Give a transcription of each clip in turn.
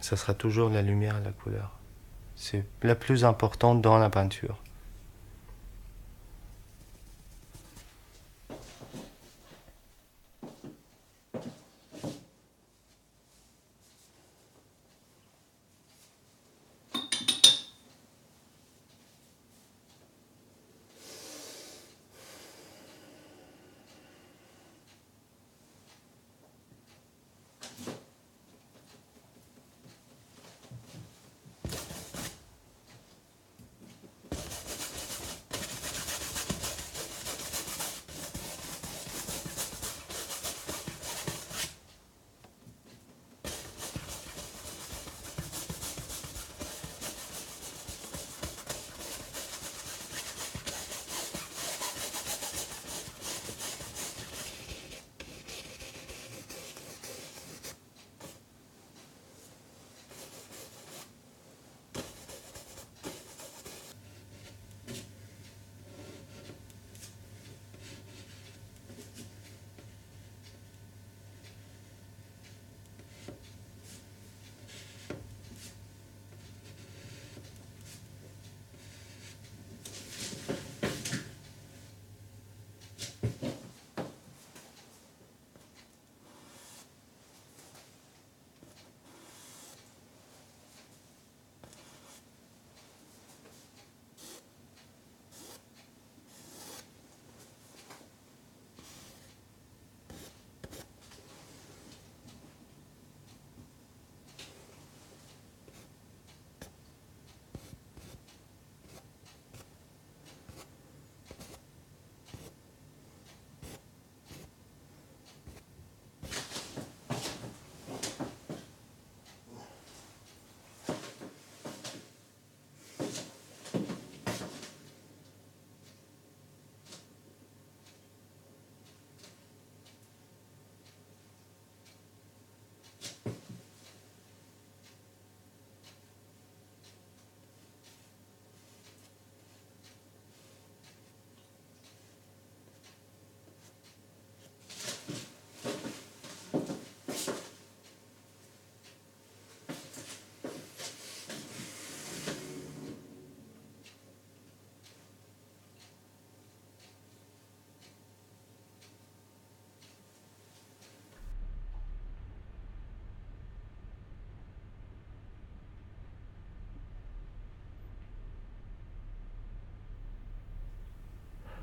ça sera toujours la lumière et la couleur. C'est la plus importante dans la peinture.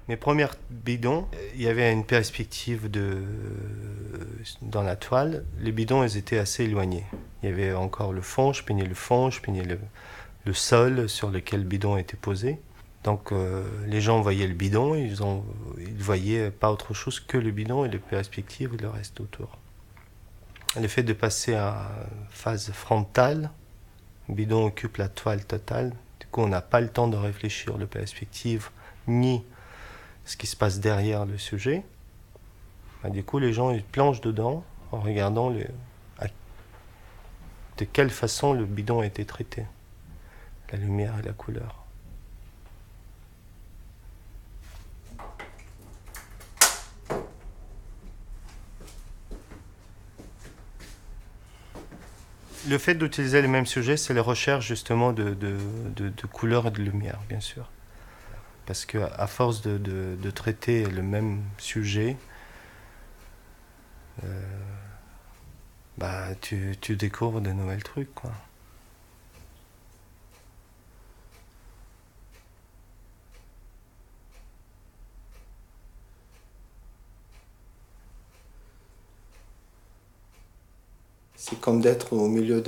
Mes premiers bidons, il y avait une perspective dans la toile. Les bidons, ils étaient assez éloignés. Il y avait encore le fond, je peignais le fond, je peignais le sol sur lequel le bidon était posé. Donc les gens voyaient le bidon, ils voyaient pas autre chose que le bidon et les perspectives et le reste autour. Le fait de passer à phase frontale, le bidon occupe la toile totale. Du coup, on n'a pas le temps de réfléchir les perspectives ni ce qui se passe derrière le sujet. Du coup, les gens ils plongent dedans en regardant de quelle façon le bidon a été traité, la lumière et la couleur. Le fait d'utiliser les mêmes sujets, c'est la recherche justement de couleurs et de lumière, bien sûr. Parce qu'à force de traiter le même sujet, tu découvres de nouveaux trucs, quoi. C'est comme d'être au milieu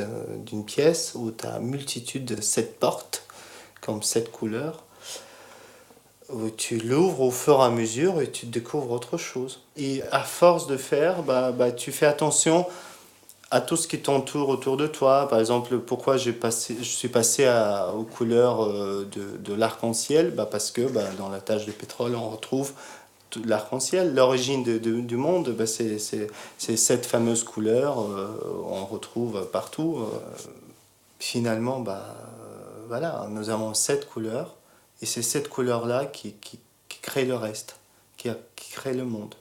d'une pièce où tu as une multitude de 7 portes, comme 7 couleurs, où tu l'ouvres au fur et à mesure et tu découvres autre chose. Et à force de faire, tu fais attention à tout ce qui t'entoure autour de toi. Par exemple, pourquoi je suis passé aux couleurs de l'arc-en-ciel, parce que dans la tache de pétrole, on retrouve tout l'arc-en-ciel. L'origine du monde, c'est cette fameuse couleur, on retrouve partout. Finalement, voilà, nous avons 7 couleurs, et c'est cette couleur-là qui crée le reste, qui crée le monde.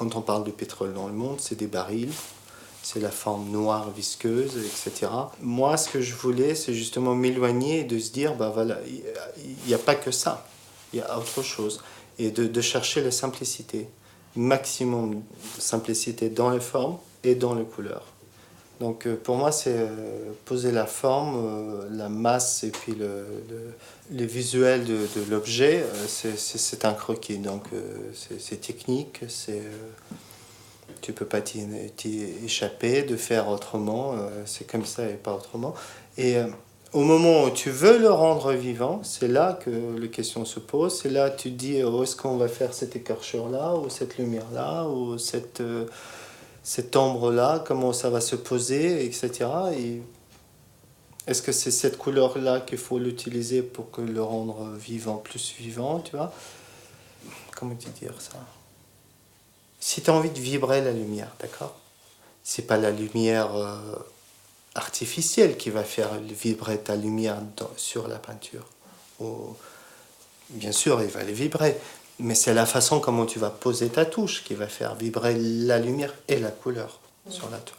quand on parle de pétrole dans le monde, c'est des barils, c'est la forme noire, visqueuse, etc. Moi, ce que je voulais, c'est justement m'éloigner et de se dire, bah voilà, il n'y a pas que ça, il y a autre chose. Et de chercher la simplicité, maximum de simplicité dans les formes et dans les couleurs. Donc pour moi, c'est poser la forme, la masse et puis le visuel de l'objet, c'est un croquis. Donc c'est technique, tu peux pas t'y échapper, de faire autrement, c'est comme ça et pas autrement. Et au moment où tu veux le rendre vivant, c'est là que les questions se posent, c'est là que tu te dis, oh, est-ce qu'on va faire cette écorchure-là, ou cette lumière-là, ou cette ombre-là, comment ça va se poser, etc. Et est-ce que c'est cette couleur-là qu'il faut l'utiliser pour que le rendre vivant, plus vivant, tu vois? Comment te dire ça? Si tu as envie de vibrer la lumière, d'accord? C'est pas la lumière artificielle qui va faire vibrer ta lumière sur la peinture. Ou, bien sûr, il va les vibrer, mais c'est la façon comment tu vas poser ta touche qui va faire vibrer la lumière et la couleur sur la toile.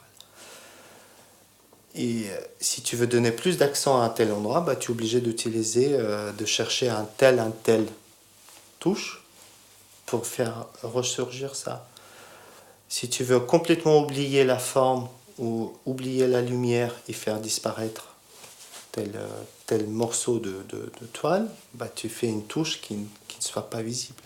Et si tu veux donner plus d'accent à un tel endroit, bah, tu es obligé d'utiliser, de chercher un tel touche pour faire ressurgir ça. Si tu veux complètement oublier la forme ou oublier la lumière et faire disparaître tel morceau de toile, bah, tu fais une touche qui ne soit pas visible.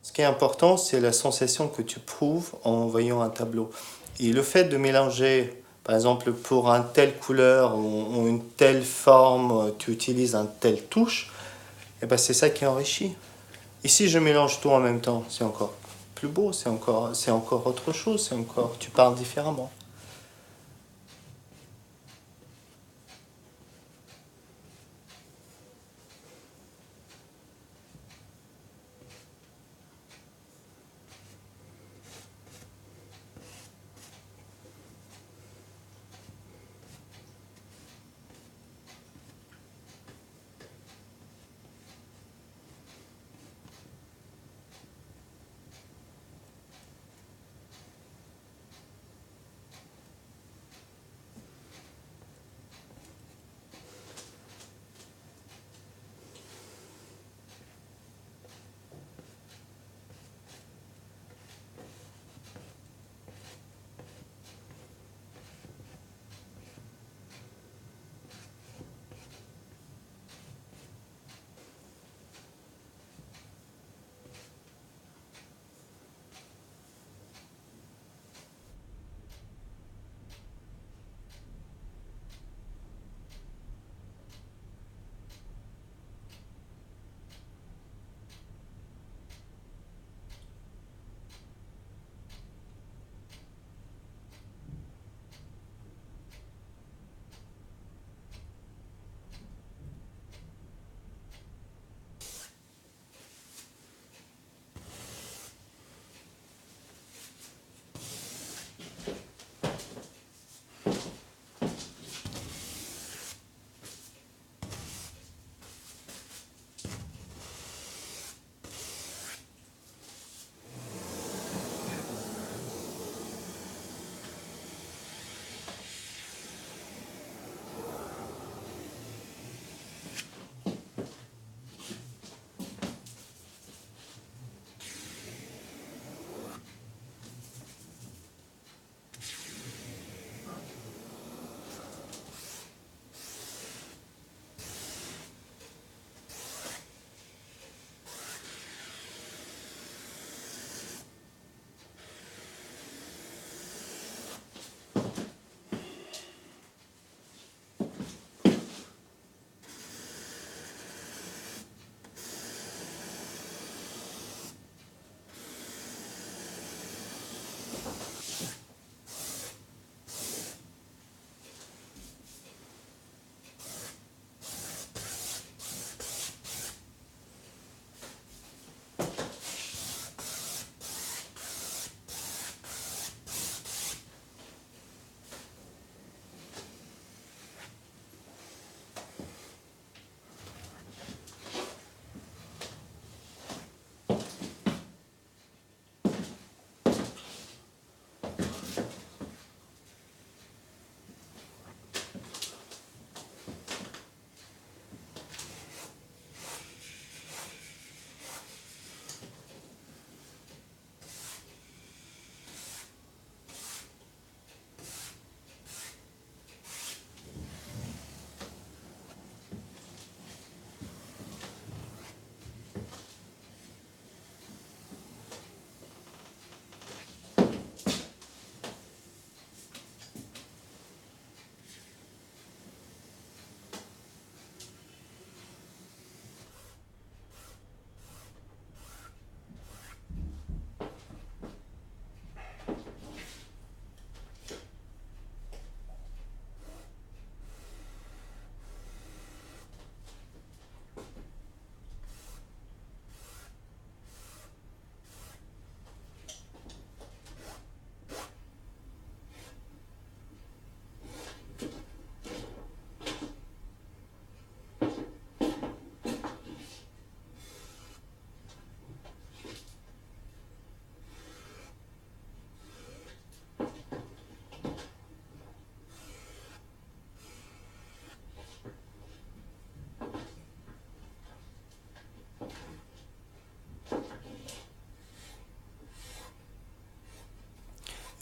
Ce qui est important, c'est la sensation que tu prouves en voyant un tableau. Et le fait de mélanger, par exemple, pour une telle couleur ou une telle forme, tu utilises un tel touche, et ben c'est ça qui enrichit. Et si je mélange tout en même temps, c'est encore plus beau, c'est encore autre chose, tu parles différemment.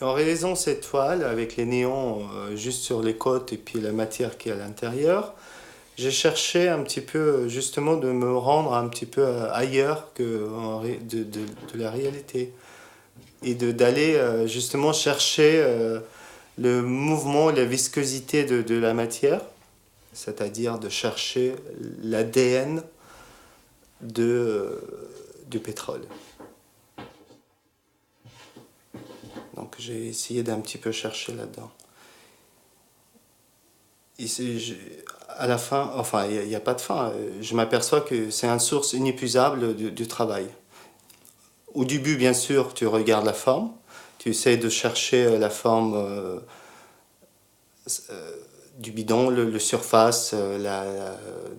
Et en réalisant cette toile avec les néons juste sur les côtes et puis la matière qui est à l'intérieur, j'ai cherché un petit peu justement de me rendre un petit peu ailleurs de la réalité et d'aller justement chercher le mouvement, la viscosité de la matière, c'est-à-dire de chercher l'ADN du pétrole. Donc j'ai essayé d'un petit peu chercher là-dedans. À la fin, enfin il n'y a pas de fin, je m'aperçois que c'est une source inépuisable du travail. Au début, bien sûr, tu regardes la forme, tu essaies de chercher la forme du bidon, le surface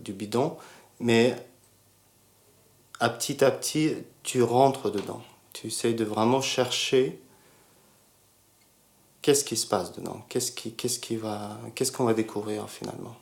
du bidon, mais à petit, tu rentres dedans. Tu essaies de vraiment chercher qu'est-ce qui se passe dedans, qu'est-ce qu'on va découvrir finalement.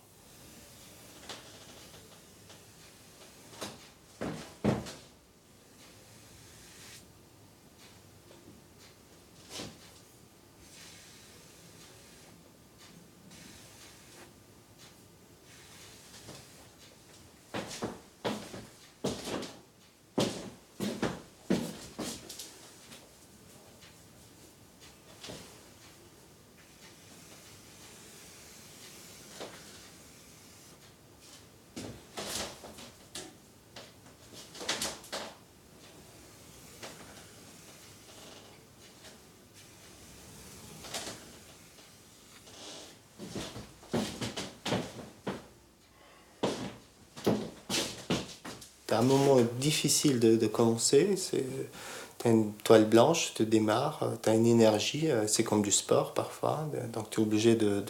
C'est un moment difficile de commencer. T'as une toile blanche, tu démarres, t'as une énergie, c'est comme du sport parfois. Donc tu es obligé de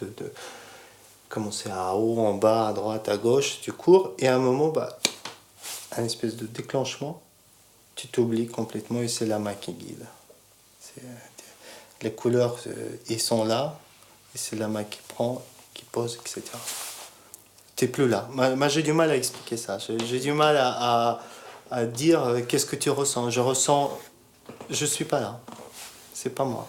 commencer à haut, en bas, à droite, à gauche, tu cours. Et à un moment, bah, un espèce de déclenchement, tu t'oublies complètement et c'est la main qui guide. C'est, les couleurs, ils sont là, et c'est la main qui prend, qui pose, etc. T'es plus là. Moi, j'ai du mal à expliquer ça. J'ai du mal à dire qu'est-ce que tu ressens. Je ressens, je suis pas là. C'est pas moi.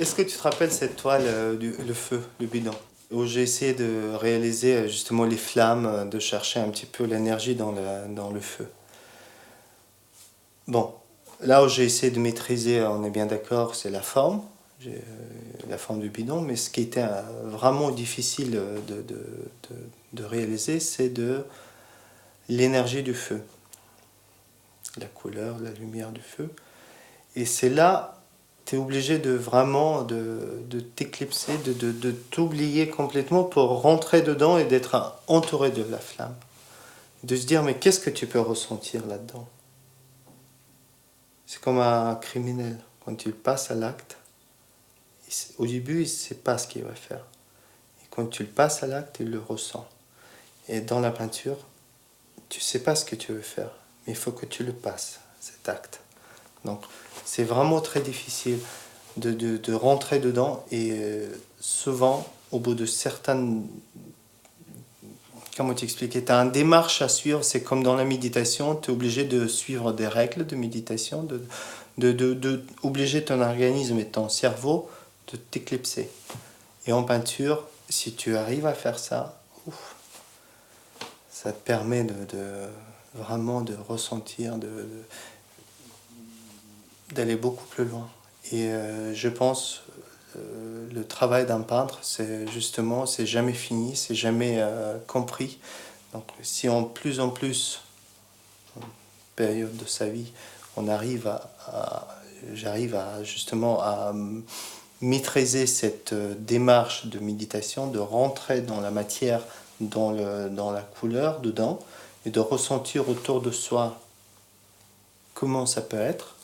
Est-ce que tu te rappelles cette toile, le feu, le bidon, où j'ai essayé de réaliser justement les flammes, de chercher un petit peu l'énergie dans le feu. Bon, là où j'ai essayé de maîtriser, on est bien d'accord, c'est la forme, la forme du bidon, mais ce qui était vraiment difficile de réaliser, c'est de l'énergie du feu, la couleur, la lumière du feu. Et c'est là, tu es obligé de vraiment de t'éclipser, de t'oublier complètement pour rentrer dedans et d'être entouré de la flamme. De se dire, mais qu'est-ce que tu peux ressentir là-dedans? C'est comme un criminel. Quand tu passes à l'acte, au début, il ne sait pas ce qu'il va faire. Et quand tu le passes à l'acte, il le ressent. Et dans la peinture, tu ne sais pas ce que tu veux faire, mais il faut que tu le passes, cet acte. Donc, c'est vraiment très difficile de rentrer dedans. Et souvent, au bout de certaines... Comment t'expliquer? Tu as une démarche à suivre, c'est comme dans la méditation, tu es obligé de suivre des règles de méditation, obliger ton organisme et ton cerveau de t'éclipser. Et en peinture, si tu arrives à faire ça, ouf, ça te permet vraiment de ressentir, d'aller beaucoup plus loin. Et je pense le travail d'un peintre, c'est justement, c'est jamais fini, c'est jamais compris. Donc si en plus, en période de sa vie, on arrive j'arrive à justement à maîtriser cette démarche de méditation, de rentrer dans la matière, dans la couleur dedans, et de ressentir autour de soi comment ça peut être,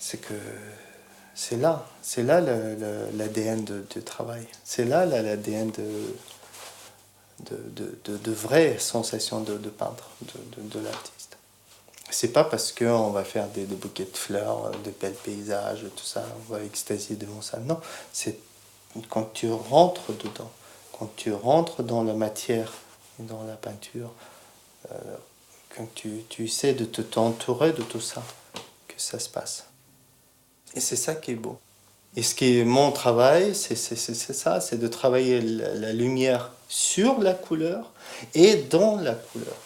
c'est que c'est là l'ADN de travail, c'est là l'ADN de vraies sensations de peintre, de l'artiste. C'est pas parce qu'on va faire des bouquets de fleurs, de belles paysages, tout ça, on va extasier devant ça. Non, c'est quand tu rentres dedans, quand tu rentres dans la matière, dans la peinture, quand tu essaies de t'entourer de tout ça, que ça se passe. Et c'est ça qui est beau. Et ce qui est mon travail, c'est ça, c'est de travailler la lumière sur la couleur et dans la couleur.